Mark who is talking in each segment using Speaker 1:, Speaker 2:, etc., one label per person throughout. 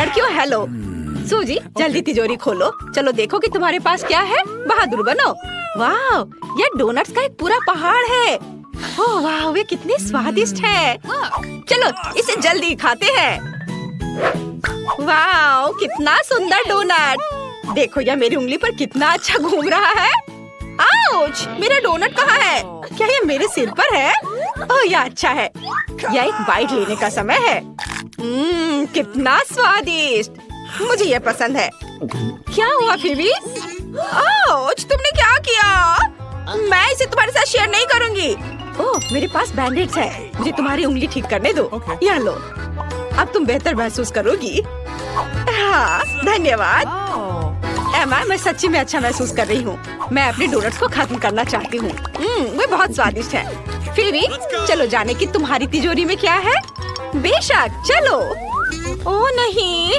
Speaker 1: लड़कियों हेलो। सूजी जल्दी तिजोरी खोलो। चलो देखो कि तुम्हारे पास क्या है। बहादुर बनो। वाह, ये डोनट्स का एक पूरा पहाड़ है। ओह वाह, वे कितने स्वादिष्ट हैं। चलो इसे जल्दी खाते हैं। वाह, कितना सुंदर डोनट। देखो यह मेरी उंगली पर कितना अच्छा घूम रहा है। आउच, मेरा डोनट कहाँ है? क्या ये मेरे सिर पर है? ओह यह अच्छा है। यह एक बाइट लेने का समय है। कितना स्वादिष्ट। मुझे यह पसंद है। क्या हुआ फिबी? आउच, तुमने क्या किया? मैं इसे तुम्हारे साथ शेयर नहीं करूंगी। ओह मेरे पास बैंडेड्स है। मुझे तुम्हारी उंगली ठीक करने दो। यह लो, अब तुम बेहतर महसूस करोगी। हाँ धन्यवाद। एमा, मैं सच्ची में अच्छा महसूस कर रही हूँ। मैं अपने डोनट्स को खत्म करना चाहती हूँ। वे बहुत स्वादिष्ट हैं। फिबी चलो जाने की तुम्हारी तिजोरी में क्या है। बेशक चलो। ओह नहीं,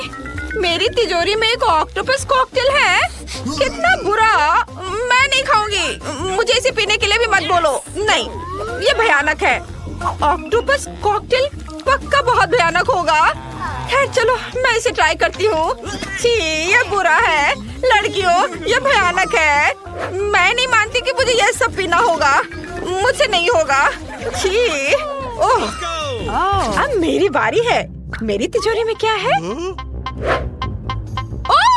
Speaker 1: मेरी तिजोरी में एक ऑक्टोपस कॉकटेल है। कितना बुरा। मैं नहीं खाऊंगी। मुझे इसे पीने के लिए भी मत बोलो। नहीं, ये भयानक है। ऑक्टोपस कॉकटेल पक्का बहुत भयानक होगा। खैर चलो मैं इसे ट्राई करती हूँ। छी, ये बुरा है। लड़कियों ये भयानक है। मैं नहीं मानती कि मुझे यह सब पीना होगा। मुझसे नहीं होगा। छी। ओह अब मेरी बारी है। मेरी तिजोरी में क्या है? ओह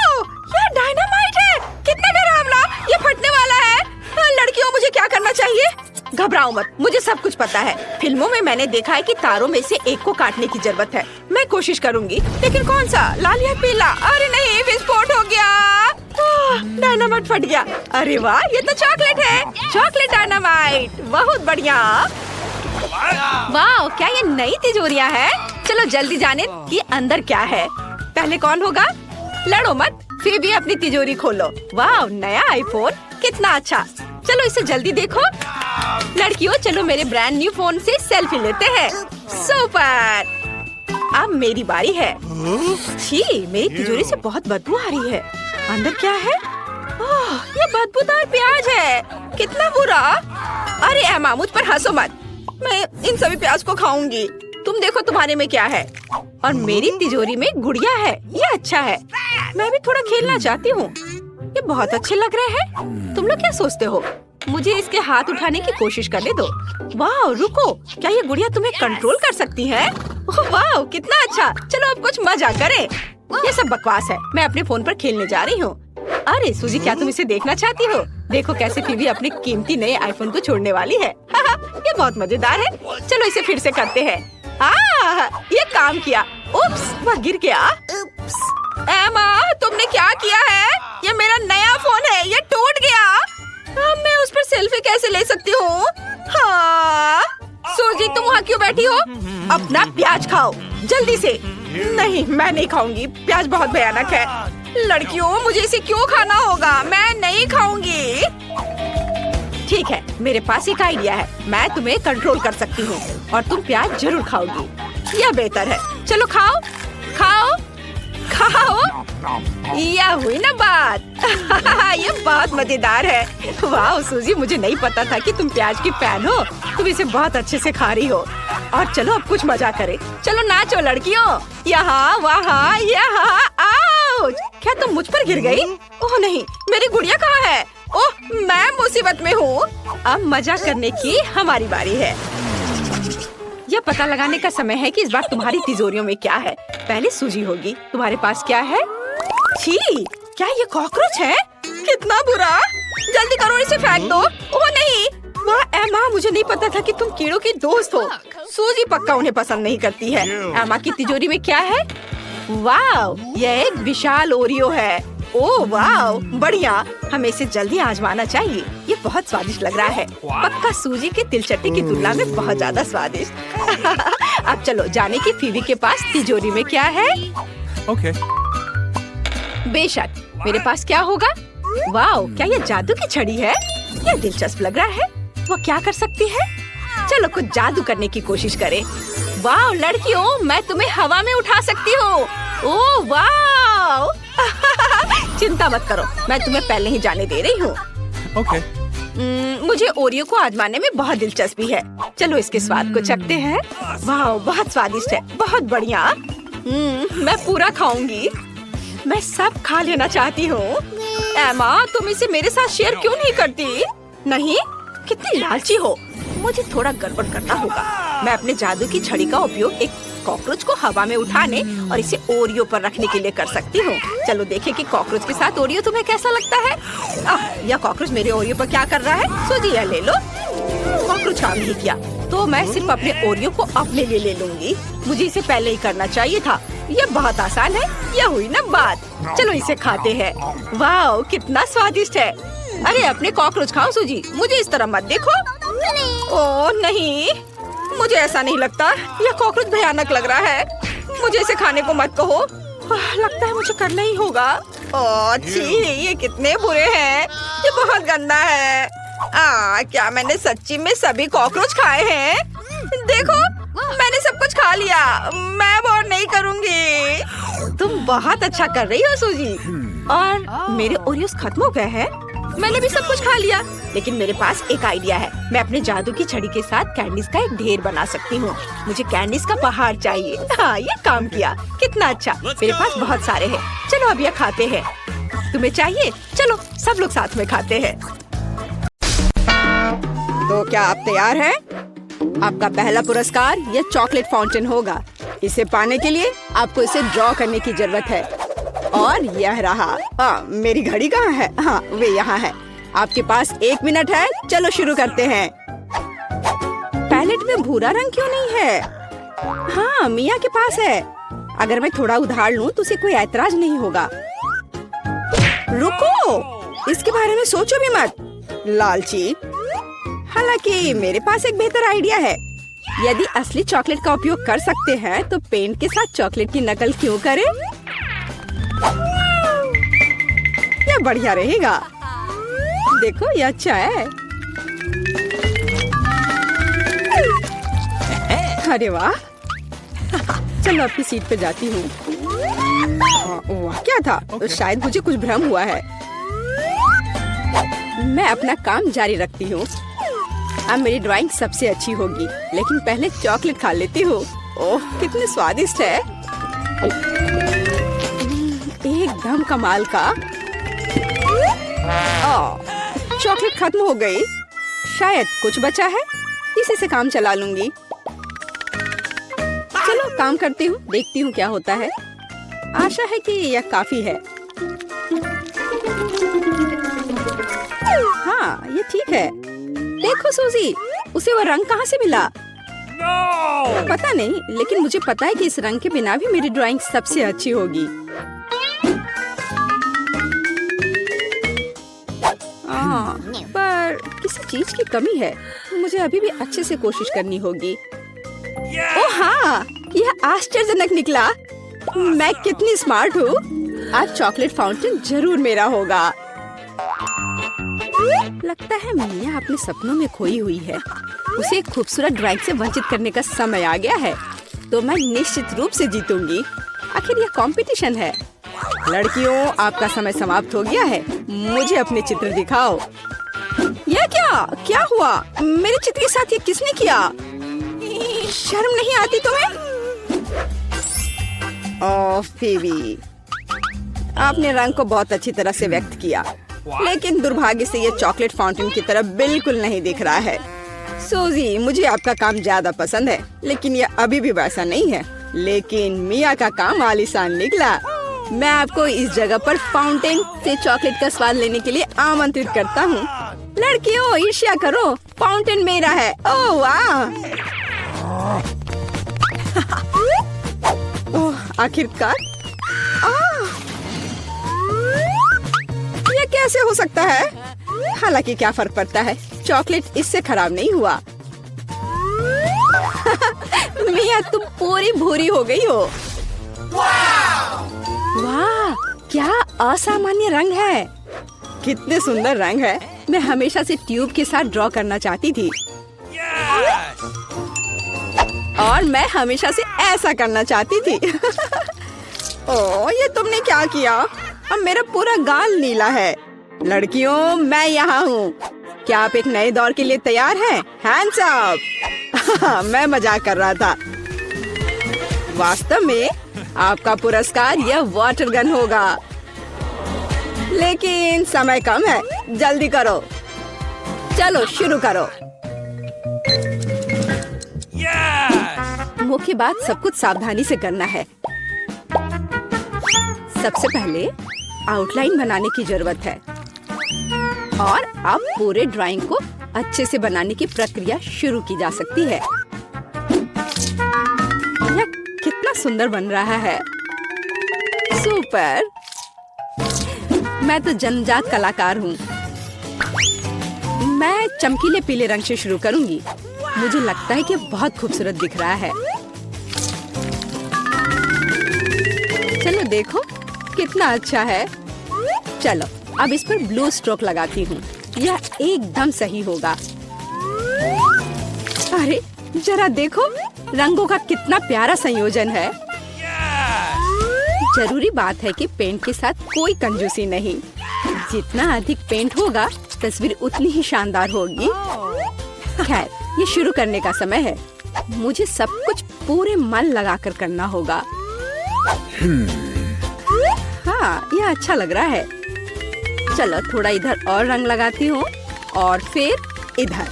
Speaker 1: यह डायनामाइट है। कितना डरावना। ये फटने वाला है। लड़कियों मुझे क्या करना चाहिए? घबराओ मत, मुझे सब कुछ पता है। फिल्मों में मैंने देखा है कि तारों में से एक को काटने की जरूरत है। मैं कोशिश करूंगी, लेकिन कौन सा, लाल या पीला? अरे नहीं, विस्फोट हो गया। डायनामाइट फट गया। अरे वाह, ये तो चॉकलेट है। चॉकलेट डायनामाइट, बहुत बढ़िया। वाह, क्या ये नई तिजोरियां है? चलो जल्दी जाने कि अंदर क्या है। पहले कौन होगा? लड़ो मत। फिर भी अपनी तिजोरी खोलो। वाह, नया आईफोन, कितना अच्छा। चलो इसे जल्दी देखो। लड़कियों चलो मेरे ब्रांड न्यू फोन से सेल्फी लेते हैं। सुपर। अब मेरी बारी है। छी, मेरी तिजोरी से बहुत बदबू आ रही है। अंदर क्या है? ओह, ये बदबूदार प्याज है। कितना बुरा। अरे एमा, मुझ पर हंसो मत। मैं इन सभी प्याज को खाऊंगी। तुम देखो तुम्हारे में क्या है। और मेरी तिजोरी में गुड़िया है। ये अच्छा है। मैं भी थोड़ा खेलना चाहती हूँ। ये बहुत अच्छे लग रहे हैं। तुम लोग क्या सोचते हो? मुझे इसके हाथ उठाने की कोशिश करने दो। वाह रुको, क्या ये गुड़िया तुम्हें कंट्रोल कर सकती है? वाह कितना अच्छा। चलो अब कुछ मजा करें। ये सब बकवास है। मैं अपने फोन पर खेलने जा रही हूँ। अरे सूजी, क्या तुम इसे देखना चाहती हो? देखो कैसे फिबी अपने कीमती नए आईफोन को छोड़ने वाली है। ये बहुत मजेदार है। चलो इसे फिर से करते हैं। ये काम किया। उप्स, वह गिर गया। एमा, तुमने क्या किया है? ये मेरा नया फोन है, ये टूट गया। अब मैं उस पर सेल्फी कैसे ले सकती हूँ? हाँ, सूजी तुम वहाँ क्यों बैठी हो? अपना प्याज खाओ जल्दी से। नहीं, मैं नहीं खाऊंगी। प्याज बहुत भयानक है। लड़कियों मुझे इसे क्यों खाना होगा? मैं नहीं खाऊंगी। ठीक है, मेरे पास एक आइडिया है। मैं तुम्हें कंट्रोल कर सकती हूँ और तुम प्याज जरूर खाओगी। यह बेहतर है। चलो खाओ खाओ खाओ। यह हुई ना बात। ये बहुत मजेदार है। वाह सूजी, मुझे नहीं पता था कि तुम प्याज की फैन हो। तुम इसे बहुत अच्छे से खा रही हो। और चलो अब कुछ मजा करें। चलो नाचो लड़कियों। यहाँ वहाँ यहाँ। आउच! क्या तुम मुझ पर गिर गई? ओह नहीं, मेरी गुड़िया कहाँ है? ओह, मैं मुसीबत में हूँ। अब मजा करने की हमारी बारी है। यह पता लगाने का समय है कि इस बार तुम्हारी तिजोरियों में क्या है। पहले सूजी होगी। तुम्हारे पास क्या है? छी, क्या ये कॉकरोच है? कितना बुरा। जल्दी करो, इसे फेंक दो। ओह नहीं, वाह एमा, मुझे नहीं पता था कि तुम कीड़ों की दोस्त हो। सूजी पक्का उन्हें पसंद नहीं करती है। एमा की तिजोरी में क्या है? वाह, यह एक विशाल ओरियो है। ओह वाह, बढ़िया। हमें इसे जल्दी आजमाना चाहिए। ये बहुत स्वादिष्ट लग रहा है। पक्का सूजी के तिलचट्टी की तुलना में बहुत ज्यादा स्वादिष्ट। अब चलो जाने की फिबी के पास तिजोरी में क्या है।
Speaker 2: ओके।
Speaker 1: बेशक, मेरे पास क्या होगा? वाह, क्या ये जादू की छड़ी है? यह दिलचस्प लग रहा है। वो क्या कर सकती है? चलो कुछ जादू करने की कोशिश करें। वाह लड़कियों, मैं तुम्हें हवा में उठा सकती हूँ। ओह वाह। चिंता मत करो, मैं तुम्हें पहले ही जाने दे रही हूँ।
Speaker 2: ओके।
Speaker 1: मुझे ओरियो को आजमाने में बहुत दिलचस्पी है। चलो इसके स्वाद को चखते हैं। वाह बहुत स्वादिष्ट है, बहुत बढ़िया। मैं पूरा खाऊंगी। मैं सब खा लेना चाहती हूँ। एमा, तुम इसे मेरे साथ शेयर क्यों नहीं करती? नहीं, कितनी लालची हो। मुझे थोड़ा गड़बड़ करना होगा। मैं अपने जादू की छड़ी का उपयोग एक कॉकरोच को हवा में उठाने और इसे ओरियो पर रखने के लिए कर सकती हूँ। चलो देखें कि कॉकरोच के साथ ओरियो तुम्हें कैसा लगता है। यह कॉकरोच मेरे ओरियो पर क्या कर रहा है? सूजी, यह ले लो। कॉकरोच काम नहीं किया तो मैं सिर्फ अपने ओरियो को अपने लिए ले लूंगी। मुझे इसे पहले ही करना चाहिए था। यह बहुत आसान है। यह हुई ना बात। चलो इसे खाते हैं। वाह, कितना स्वादिष्ट है। अरे अपने कॉकरोच खाओ सूजी, मुझे इस तरह मत देखो। ओह नहीं, मुझे ऐसा नहीं लगता। यह कॉकरोच भयानक लग रहा है। मुझे इसे खाने को मत कहो। लगता है मुझे करना ही होगा। ओह छी, ये कितने बुरे हैं। ये बहुत गंदा है। क्या मैंने सच्ची में सभी कॉकरोच खाए हैं? देखो, मैंने सब कुछ खा लिया। मैं अब और नहीं करूँगी। तुम बहुत अच्छा कर रही हो सूजी। और मेरे ओरियोस खत्म हो गए हैं। मैंने भी सब कुछ खा लिया, लेकिन मेरे पास एक आइडिया है। मैं अपने जादू की छड़ी के साथ कैंडीज का एक ढेर बना सकती हूँ। मुझे कैंडीज का पहाड़ चाहिए। ये काम किया। कितना अच्छा। मेरे पास बहुत सारे हैं। चलो अब ये खाते हैं। तुम्हें चाहिए? चलो सब लोग साथ में खाते हैं। तो क्या आप तैयार हैं? आपका पहला पुरस्कार यह चॉकलेट फाउंटेन होगा। इसे पाने के लिए आपको इसे ड्रॉ करने की जरूरत है। और यह रहा। मेरी घड़ी कहाँ है? हाँ, वे यहाँ है। आपके पास 1 मिनट है। चलो शुरू करते हैं। पैलेट में भूरा रंग क्यों नहीं है? हाँ, मिया के पास है। अगर मैं थोड़ा उधार लूं तो उसे कोई ऐतराज नहीं होगा। रुको, इसके बारे में सोचो भी मत, लालची। हालांकि मेरे पास एक बेहतर आइडिया है। यदि असली चॉकलेट का उपयोग कर सकते हैं तो पेंट के साथ चॉकलेट की नकल क्यों करें? यह बढ़िया रहेगा। देखो, यह अच्छा है। अरे वाह। चलो अपनी सीट पे जाती हूँ। वाह, क्या था? शायद मुझे कुछ भ्रम हुआ है। मैं अपना काम जारी रखती हूँ। अब मेरी ड्राइंग सबसे अच्छी होगी, लेकिन पहले चॉकलेट खा लेती हूँ। ओह, कितने स्वादिष्ट है। एकदम कमाल का। चॉकलेट खत्म हो गई। शायद कुछ बचा है। इसी से काम चला लूंगी। चलो काम करती हूँ, देखती हूँ क्या होता है। आशा है कि यह काफी है। हाँ, ये ठीक है। देखो सूजी, उसे वो रंग कहाँ से मिला? पता नहीं, लेकिन मुझे पता है कि इस रंग के बिना भी मेरी ड्राइंग सबसे अच्छी होगी। पर किसी चीज की कमी है। मुझे अभी भी अच्छे से कोशिश करनी होगी। ओह हाँ, यह आश्चर्यजनक निकला। मैं कितनी स्मार्ट हूँ। आज चॉकलेट फाउंटेन जरूर मेरा होगा। लगता है मिया अपने सपनों में खोई हुई है। उसे एक खूबसूरत ड्राइंग से वंचित करने का समय आ गया है। तो मैं निश्चित रूप से जीतूंगी। आखिर यह कंपटीशन है। लड़कियों, आपका समय समाप्त हो गया है। मुझे अपने चित्र दिखाओ। यह क्या हुआ? मेरे चित्र के साथ ये किसने किया? शर्म नहीं आती तुम्हें? ओह फेबी, आपने रंग को बहुत अच्छी तरह से व्यक्त किया, लेकिन दुर्भाग्य से ये चॉकलेट फाउंटेन की तरह बिल्कुल नहीं दिख रहा है। सूजी, मुझे आपका काम ज्यादा पसंद है, लेकिन यह अभी भी वैसा नहीं है। लेकिन मिया का काम आलीशान निकला। मैं आपको इस जगह पर फाउंटेन से चॉकलेट का स्वाद लेने के लिए आमंत्रित करता हूँ। लड़कियों, ईर्ष्या करो, फाउंटेन मेरा है। ओह वाह। ओह, आखिरकार। ये कैसे हो सकता है? हालांकि क्या फर्क पड़ता है, चॉकलेट इससे खराब नहीं हुआ। मिया, तुम पूरी भूरी हो गई हो। वाह, क्या असामान्य रंग है। कितने सुंदर रंग है। मैं हमेशा से ट्यूब के साथ ड्रॉ करना चाहती थी। और मैं हमेशा से ऐसा करना चाहती थी। ओह, ये तुमने क्या किया? अब मेरा पूरा गाल नीला है। लड़कियों, मैं यहाँ हूँ। क्या आप एक नए दौर के लिए तैयार हैं? Hands up. मैं मजाक कर रहा था। वास्तव में आपका पुरस्कार यह वाटर गन होगा। लेकिन समय कम है, जल्दी करो। चलो शुरू करो। मुख्य बात सब कुछ सावधानी से करना है। सबसे पहले आउटलाइन बनाने की जरूरत है और अब पूरे ड्राइंग को अच्छे से बनाने की प्रक्रिया शुरू की जा सकती है। यह कितना सुंदर बन रहा है। सुपर। मैं तो जन्मजात कलाकार हूँ। मैं चमकीले पीले रंग से शुरू करूंगी। मुझे लगता है कि बहुत खूबसूरत दिख रहा है। चलो देखो कितना अच्छा है। चलो अब इस पर ब्लू स्ट्रोक लगाती हूँ। यह एकदम सही होगा। अरे जरा देखो, रंगों का कितना प्यारा संयोजन है। जरूरी बात है कि पेंट के साथ कोई कंजूसी नहीं। जितना अधिक पेंट होगा तस्वीर उतनी ही शानदार होगी। खैर, ये शुरू करने का समय है। मुझे सब कुछ पूरे मन लगाकर करना होगा। हाँ, यह अच्छा लग रहा है। चलो थोड़ा इधर और रंग लगाती हूँ और फिर इधर।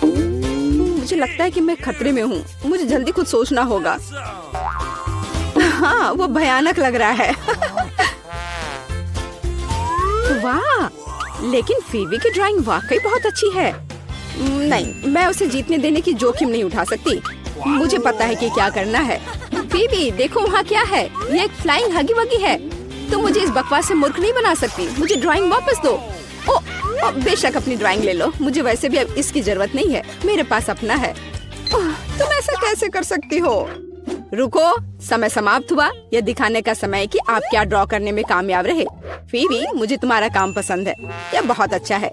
Speaker 1: मुझे लगता है कि मैं खतरे में हूँ। मुझे जल्दी कुछ सोचना होगा। हाँ, वो भयानक लग रहा है। वाह, लेकिन फीबी की ड्राइंग वाकई बहुत अच्छी है। नहीं, मैं उसे जीतने देने की जोखिम नहीं उठा सकती। मुझे पता है कि क्या करना है। फीबी, देखो वहाँ क्या है। ये एक फ्लाइंग हगी वगी है। तुम मुझे इस बकवास से मूर्ख नहीं बना सकती। मुझे ड्राइंग वापस दो। ओ, बेशक अपनी ड्राइंग ले लो। मुझे वैसे भी अब इसकी जरूरत नहीं है। मेरे पास अपना है। तुम ऐसा कैसे कर सकती हो? रुको, समय समाप्त हुआ। यह दिखाने का समय है कि आप क्या ड्रॉ करने में कामयाब रहे। फीबी, मुझे तुम्हारा काम पसंद है। यह बहुत अच्छा है।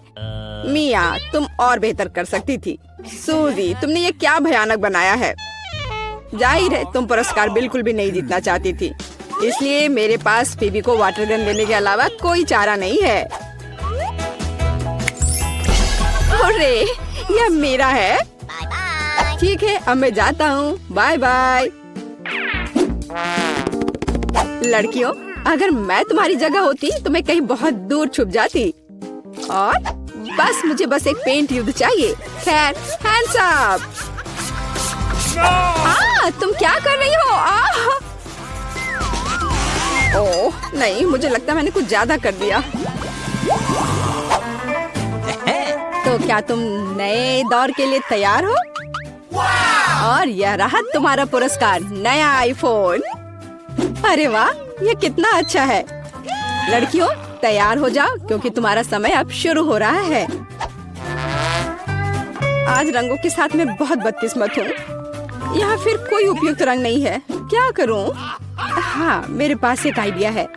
Speaker 1: मिया, तुम और बेहतर कर सकती थी। सूजी, तुमने ये क्या भयानक बनाया है। जाहिर है तुम पुरस्कार बिल्कुल भी नहीं जीतना चाहती थी, इसलिए मेरे पास फीबी को वाटर गन देने के अलावा कोई चारा नहीं है। अरे, यह मेरा है। ठीक है, अब मैं जाता हूँ। Bye bye. लड़कियों, अगर मैं तुम्हारी जगह होती तो मैं कहीं बहुत दूर छुप जाती और मुझे बस एक पेंट युद्ध चाहिए। खैर, हैंड्स अप। तुम क्या कर रही हो? ओह नहीं, मुझे लगता है मैंने कुछ ज्यादा कर दिया। तो क्या तुम नए दौर के लिए तैयार हो? और यह रहा तुम्हारा पुरस्कार, नया आईफोन। अरे वाह, यह कितना अच्छा है। लड़कियों, तैयार हो जाओ क्योंकि तुम्हारा समय अब शुरू हो रहा है। आज रंगों के साथ मैं बहुत बदकिस्मत हूँ। यहाँ फिर कोई उपयुक्त रंग नहीं है। क्या करूँ? हाँ, मेरे पास एक आइडिया है।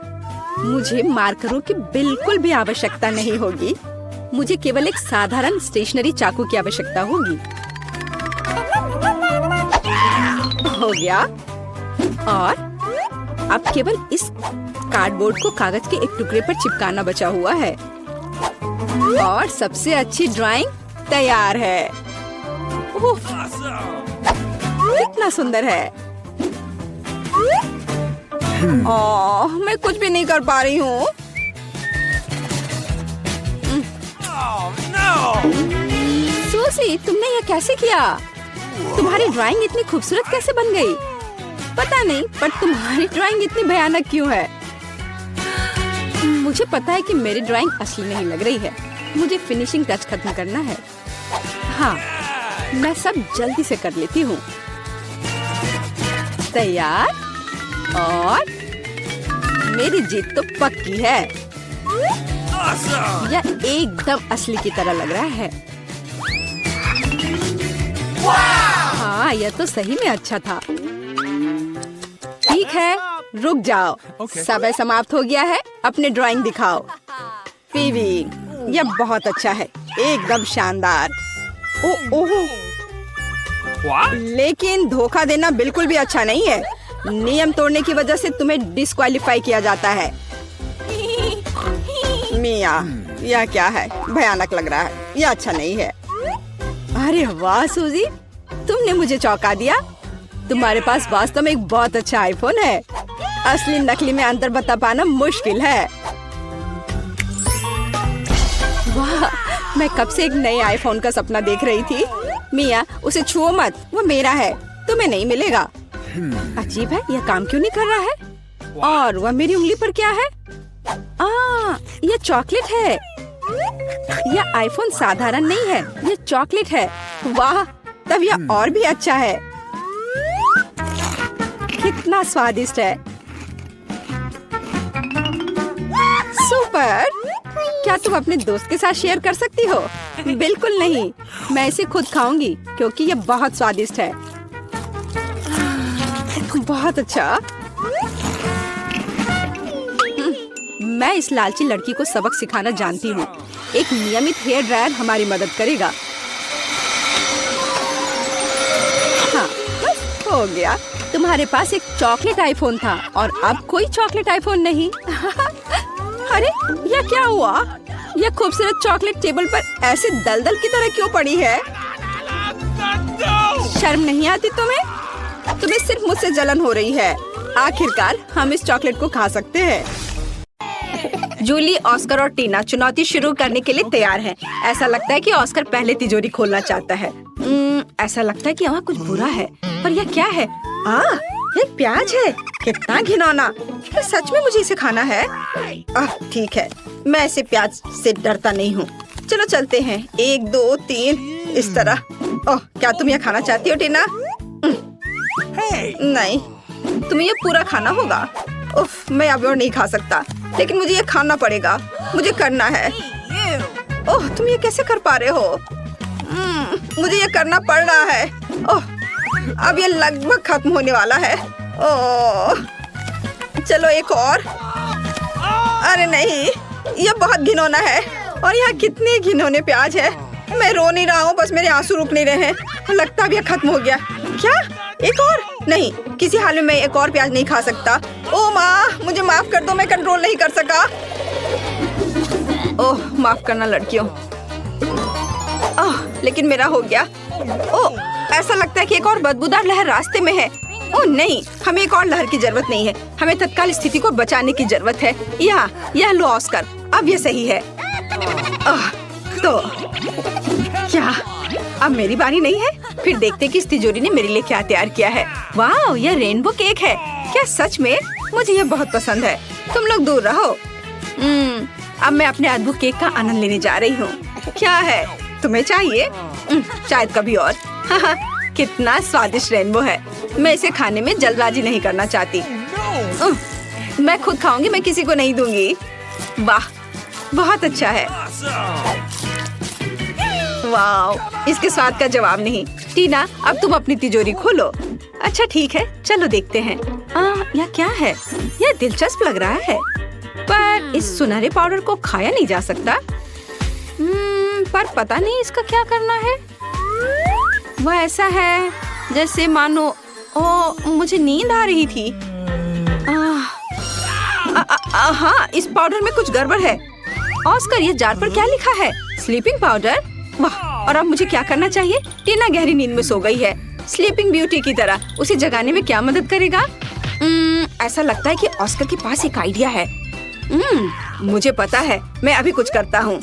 Speaker 1: मुझे मार्करों की बिल्कुल भी आवश्यकता नहीं होगी। मुझे केवल एक साधारण स्टेशनरी चाकू की आवश्यकता होगी। हो गया। और अब केवल इस कार्डबोर्ड को कागज के एक टुकड़े पर चिपकाना बचा हुआ है और सबसे अच्छी ड्राइंग तैयार है। कितना सुंदर है। ओह, मैं कुछ भी नहीं कर पा रही हूँ। सूसी, तुमने यह कैसे किया? तुम्हारी ड्राइंग इतनी खूबसूरत कैसे बन गई? पता नहीं, पर तुम्हारी ड्राइंग इतनी भयानक क्यों है? मुझे पता है कि मेरी ड्राइंग असली नहीं लग रही है। मुझे फिनिशिंग टच खत्म करना है। हाँ, मैं सब जल्दी से कर लेती हूँ। तैयार? और मेरी जीत तो पक्की है। यह एकदम असली की तरह लग रहा है। हाँ, यह तो सही में अच्छा था। ठीक है, रुक जाओ। समय समाप्त हो गया है। अपने ड्राइंग दिखाओ। फीबी, यह बहुत अच्छा है, एकदम शानदार। ओह, लेकिन धोखा देना बिल्कुल भी अच्छा नहीं है। नियम तोड़ने की वजह से तुम्हें डिस्क्वालीफाई किया जाता है। मिया, यह क्या है? भयानक लग रहा है। यह अच्छा नहीं है। अरे वाह सूजी, तुमने मुझे चौंका दिया। तुम्हारे पास वास्तव में एक बहुत अच्छा आईफोन है। असली नकली में अंतर बता पाना मुश्किल है। वाह, मैं कब से एक नए आईफोन का सपना देख रही थी। मिया, उसे छुओ मत, वो मेरा है, तुम्हें नहीं मिलेगा। अजीब है, यह काम क्यों नहीं कर रहा है? और वह मेरी उंगली पर क्या है? यह चॉकलेट है। यह आईफोन साधारण नहीं है, यह चॉकलेट है। वाह, तब यह और भी अच्छा है। कितना स्वादिष्ट है। सुपर। क्या तुम अपने दोस्त के साथ शेयर कर सकती हो? बिल्कुल नहीं, मैं इसे खुद खाऊंगी क्योंकि यह बहुत स्वादिष्ट है। बहुत अच्छा। मैं इस लालची लड़की को सबक सिखाना जानती हूँ। एक नियमित हेयर ड्रायर हमारी मदद करेगा। हाँ, बस हो गया। तुम्हारे पास एक चॉकलेट आईफोन था और अब कोई चॉकलेट आईफोन नहीं। अरे, यह क्या हुआ? यह खूबसूरत चॉकलेट टेबल पर ऐसे दलदल की तरह क्यों पड़ी है? शर्म नहीं आती तुम्हें? तुम्हें सिर्फ मुझसे जलन हो रही है। आखिरकार हम इस चॉकलेट को खा सकते हैं। जूली, ऑस्कर और टीना चुनौती शुरू करने के लिए तैयार हैं। ऐसा लगता है कि ऑस्कर पहले तिजोरी खोलना चाहता है। ऐसा लगता है कि वहाँ कुछ बुरा है, पर यह क्या है? एक प्याज है। कितना घिनौना। क्या सच में मुझे इसे खाना है? ठीक है, मैं ऐसे प्याज से डरता नहीं हूँ। चलो चलते हैं। 1 2 3 इस तरह। ओह, क्या तुम यह खाना चाहती हो टीना? नहीं, तुम्हें ये पूरा खाना होगा। उफ, मैं अब और नहीं खा सकता, लेकिन मुझे ये खाना पड़ेगा। मुझे करना है। ओह, तुम ये कैसे कर पा रहे हो? मुझे ये करना पड़ रहा है। ओह, अब ये लगभग खत्म होने वाला है। ओह, चलो एक और। अरे नहीं, ये बहुत घिनौना है। और यहाँ कितने घिनौने प्याज है। मैं रो नहीं रहा हूँ, बस मेरे आंसू रुक नहीं रहे हैं। लगता है अब खत्म हो गया। क्या? एक और? नहीं, किसी हाल में मैं एक और प्याज नहीं खा सकता। ओह माँ, मुझे माफ कर दो, मैं कंट्रोल नहीं कर सका। ओह, माफ करना लड़कियों। लेकिन मेरा हो गया। ओह, ऐसा लगता है कि एक और बदबूदार लहर रास्ते में है। ओह नहीं, हमें एक और लहर की जरूरत नहीं है। हमें तत्काल स्थिति को बचाने की जरूरत है। यह लो ऑस्कर, अब ये सही है। तो क्या अब मेरी बारी नहीं है? फिर देखते कि इस तिजोरी ने मेरे लिए क्या तैयार किया है। वाह, यह रेनबो केक है। क्या सच में? मुझे यह बहुत पसंद है। तुम लोग दूर रहो। अब मैं अपने अद्भुत केक का आनंद लेने जा रही हूँ। क्या है, तुम्हें चाहिए? शायद कभी और। कितना स्वादिष्ट रेनबो है। मैं इसे खाने में जल्दबाजी नहीं करना चाहती। मैं खुद खाऊंगी, मैं किसी को नहीं दूंगी। वाह, बहुत अच्छा है। वाह, इसके स्वाद का जवाब नहीं। टीना, अब तुम अपनी तिजोरी खोलो। अच्छा ठीक है, चलो देखते हैं। यह क्या है? यह दिलचस्प लग रहा है, पर इस सुनहरे पाउडर को खाया नहीं जा सकता। पर पता नहीं इसका क्या करना है। वह ऐसा है जैसे मानो मुझे नींद आ रही थी। हाँ, इस पाउडर में कुछ गड़बड़ है। ऑस्कर, ये जार पर क्या लिखा है? Sleeping powder. वाह, और अब मुझे क्या करना चाहिए? टीना गहरी नींद में सो गई है। स्लीपिंग ब्यूटी की तरह उसे जगाने में क्या मदद करेगा? ऐसा लगता है कि ऑस्कर के पास एक आइडिया है। मुझे पता है, मैं अभी कुछ करता हूँ।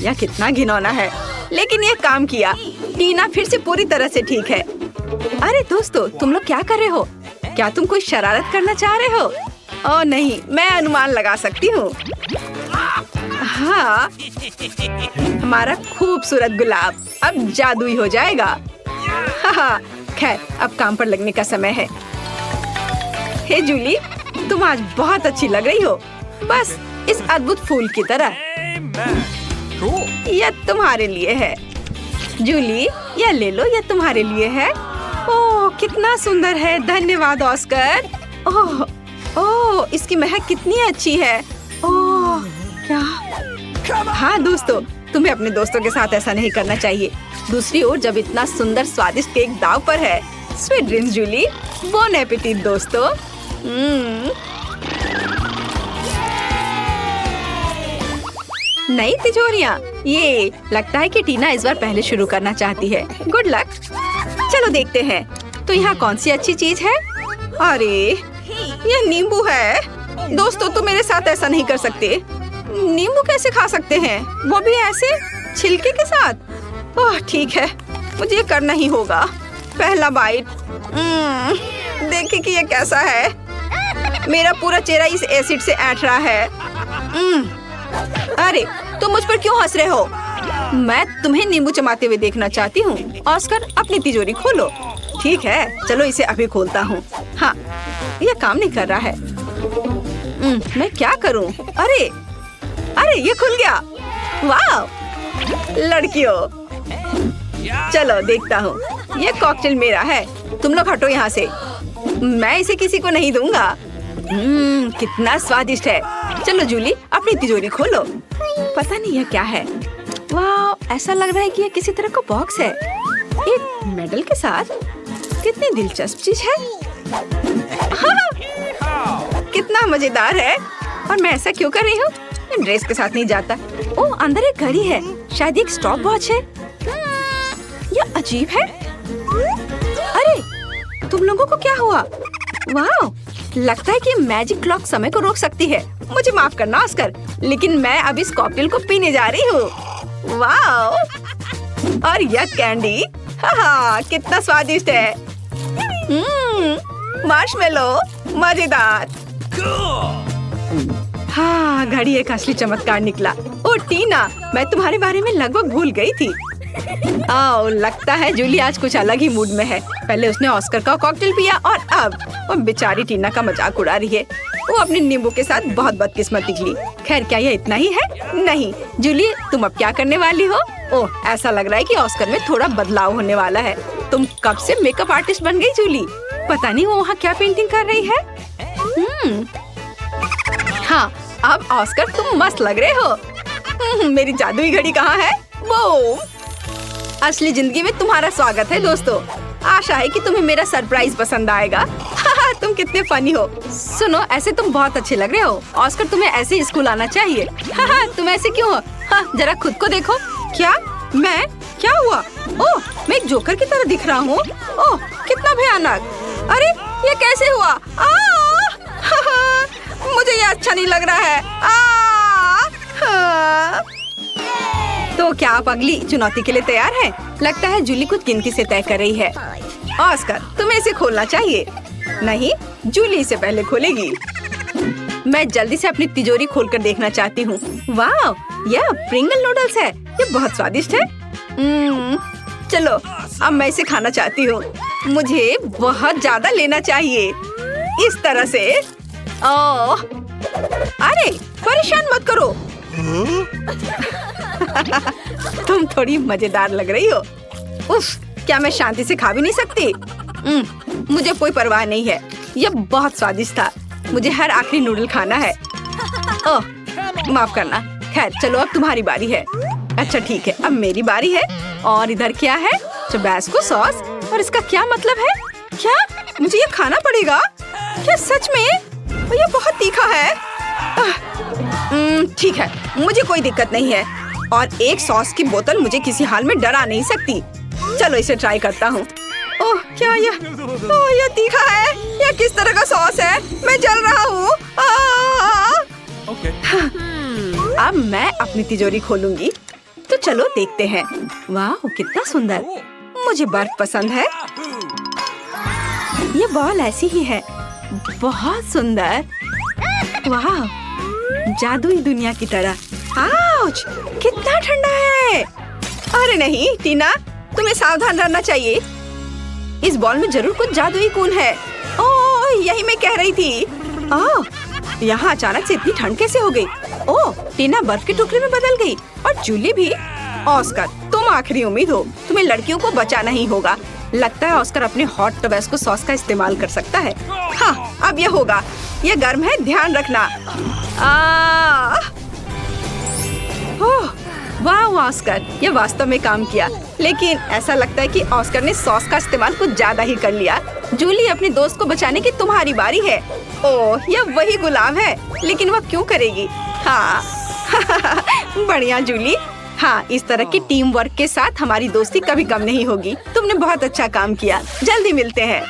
Speaker 1: यह कितना घिनौना है, लेकिन यह काम किया। टीना फिर से पूरी तरह से ठीक है। अरे दोस्तों, तुम लोग क्या कर रहे हो? क्या तुम कोई शरारत करना चाह रहे हो? ओह नहीं, मैं अनुमान लगा सकती हूँ। हाँ, हमारा खूबसूरत गुलाब अब जादुई हो जाएगा। खैर, अब काम पर लगने का समय है। हे जूली, तुम आज बहुत अच्छी लग रही हो, बस इस अद्भुत फूल की तरह। यह तुम्हारे लिए है। जूली, यह ले लो, यह तुम्हारे लिए है। ओह, कितना सुंदर है। धन्यवाद ऑस्कर। ओह, इसकी महक कितनी अच्छी है। ओह, क्या? हाँ दोस्तों, तुम्हें अपने दोस्तों के साथ ऐसा नहीं करना चाहिए। दूसरी ओर, जब इतना सुंदर स्वादिष्ट केक दाव पर है। Sweet dreams Julie. Bon appetit दोस्तों। नई तिजोरियाँ। ये लगता है कि टीना इस बार पहले शुरू करना चाहती है। Good luck. चलो देखते हैं। तो यहाँ कौन सी अच्छी चीज है? अरे ये नींबू है। दोस्तों तुम मेरे साथ ऐसा नहीं कर सकते। नींबू कैसे खा सकते हैं, वो भी ऐसे छिलके के साथ? ओह ठीक है, मुझे ये करना ही होगा। पहला बाइट। देखिए कि ये कैसा है। मेरा पूरा चेहरा इस एसिड से ऐंठ रहा है। अरे तुम मुझ पर क्यों हंस रहे हो? मैं तुम्हें नींबू चबाते हुए देखना चाहती हूँ। ऑस्कर अपनी तिजोरी खोलो। ठीक है, चलो इसे अभी खोलता हूँ। हाँ, ये काम नहीं कर रहा है। मैं क्या करूँ? अरे अरे ये खुल गया। वाह लड़कियों, चलो देखता हूँ। ये कॉकटेल मेरा है। तुम लोग हटो यहाँ से, मैं इसे किसी को नहीं दूंगा। कितना स्वादिष्ट है। चलो जूली अपनी तिजोरी खोलो। पता नहीं यह क्या है। वाह, ऐसा लग रहा है कि यह किसी तरह का बॉक्स है, एक मेडल के साथ। कितनी दिलचस्प चीज है। हाँ, कितना मजेदार है। और मैं ऐसा क्यों कर रही हूँ? ड्रेस के साथ नहीं जाता। ओह, अंदर एक घड़ी है, शायद एक स्टॉप वॉच है। यह अजीब है। अरे तुम लोगों को क्या हुआ? वाह, लगता है कि मैजिक क्लॉक समय को रोक सकती है। मुझे माफ करना ऑस्कर, लेकिन मैं अब इस कॉकटेल को पीने जा रही हूँ। वाह, और यह कैंडी, हाँ कितना स्वादिष्ट है। मार्शमेलो, मजेदार। हाँ, घड़ी एक असली चमत्कार निकला। ओ टीना, मैं तुम्हारे बारे में लगभग भूल गई थी। आओ, लगता है जूली आज कुछ अलग ही मूड में है। पहले उसने ऑस्कर का कॉकटेल पिया और अब वो बेचारी टीना का मजाक उड़ा रही है। वो अपने नींबू के साथ बहुत बदकिस्मत निकली। खैर, क्या यह इतना ही है? नहीं जूली, तुम अब क्या करने वाली हो? ओह, ऐसा लग रहा है कि ऑस्कर में थोड़ा बदलाव होने वाला है। तुम कब से मेकअप आर्टिस्ट बन गई जूली? पता नहीं वो वहाँ क्या पेंटिंग कर रही है। हाँ, अब ऑस्कर तुम मस्त लग रहे हो। मेरी जादुई घड़ी कहाँ है? वो असली जिंदगी में तुम्हारा स्वागत है दोस्तों। आशा है कि तुम्हें मेरा सरप्राइज पसंद आएगा। तुम कितने फनी हो। सुनो, ऐसे तुम बहुत अच्छे लग रहे हो। ऑस्कर, तुम्हें ऐसे ही स्कूल आना चाहिए। तुम ऐसे क्यों हो? हाँ, जरा खुद को देखो। क्या? मैं? क्या हुआ? ओह, मैं एक जोकर की तरह दिख रहा हूँ। ओह, कितना भयानक। अरे ये कैसे हुआ? मुझे ये अच्छा नहीं लग रहा है। तो क्या आप अगली चुनौती के लिए तैयार हैं? लगता है जूली कुछ गिनती से तय कर रही है। ऑस्कर, तुम्हें इसे खोलना चाहिए। नहीं, जूली इसे पहले खोलेगी। मैं जल्दी से अपनी तिजोरी खोलकर देखना चाहती हूँ। वाह, यह प्रिंगल नूडल्स है। ये बहुत स्वादिष्ट है। चलो, अब मैं इसे खाना चाहती हूँ। मुझे बहुत ज्यादा लेना चाहिए, इस तरह से। ओह, अरे परेशान मत करो। तुम थोड़ी मजेदार लग रही हो। उफ, क्या मैं शांति से खा भी नहीं सकती? मुझे कोई परवाह नहीं है। यह बहुत स्वादिष्ट था। मुझे हर आखिरी नूडल खाना है। ओह, माफ करना। खैर, चलो अब तुम्हारी बारी है। अच्छा ठीक है, अब मेरी बारी है। और इधर क्या है? Tabasco sauce. और इसका क्या मतलब है? क्या मुझे ये खाना पड़ेगा? क्या सच में? ये बहुत तीखा है। ठीक है, मुझे कोई दिक्कत नहीं है। और एक सॉस की बोतल मुझे किसी हाल में डरा नहीं सकती। चलो इसे ट्राई करता हूँ। ओह, क्या यह तीखा है? यह किस तरह का सॉस है? मैं जल रहा हूँ। अब मैं अपनी तिजोरी खोलूंगी। तो चलो देखते हैं। वाह, कितना सुंदर। मुझे बर्फ पसंद है। ये बॉल ऐसी ही है, बहुत सुंदर। वाह, जादुई दुनिया की तरह। आउच, कितना ठंडा है। अरे नहीं टीना, तुम्हें सावधान रहना चाहिए। इस बॉल में जरूर कुछ जादुई गुण है। ओह, यही मैं कह रही थी। ओह, यहाँ अचानक से इतनी ठंड कैसे हो गई? ओह, टीना बर्फ के टुकड़े में बदल गई और जूली भी। ऑस्कर, तुम आखिरी उम्मीद हो। तुम्हें लड़कियों को बचाना ही होगा। लगता है ऑस्कर अपने हॉट टबास्को सॉस का इस्तेमाल कर सकता है। हाँ, अब यह होगा। यह गर्म है, ध्यान रखना। वाह ऑस्कर, यह वास्तव में काम किया। लेकिन ऐसा लगता है कि ऑस्कर ने सॉस का इस्तेमाल कुछ ज्यादा ही कर लिया। जूली, अपने दोस्त को बचाने की तुम्हारी बारी है। ओह, यह वही गुलाब है, लेकिन वह क्यों करेगी? हाँ बढ़िया जूली। हाँ, इस तरह की टीम वर्क के साथ हमारी दोस्ती कभी कम नहीं होगी। तुमने बहुत अच्छा काम किया। जल्दी मिलते हैं।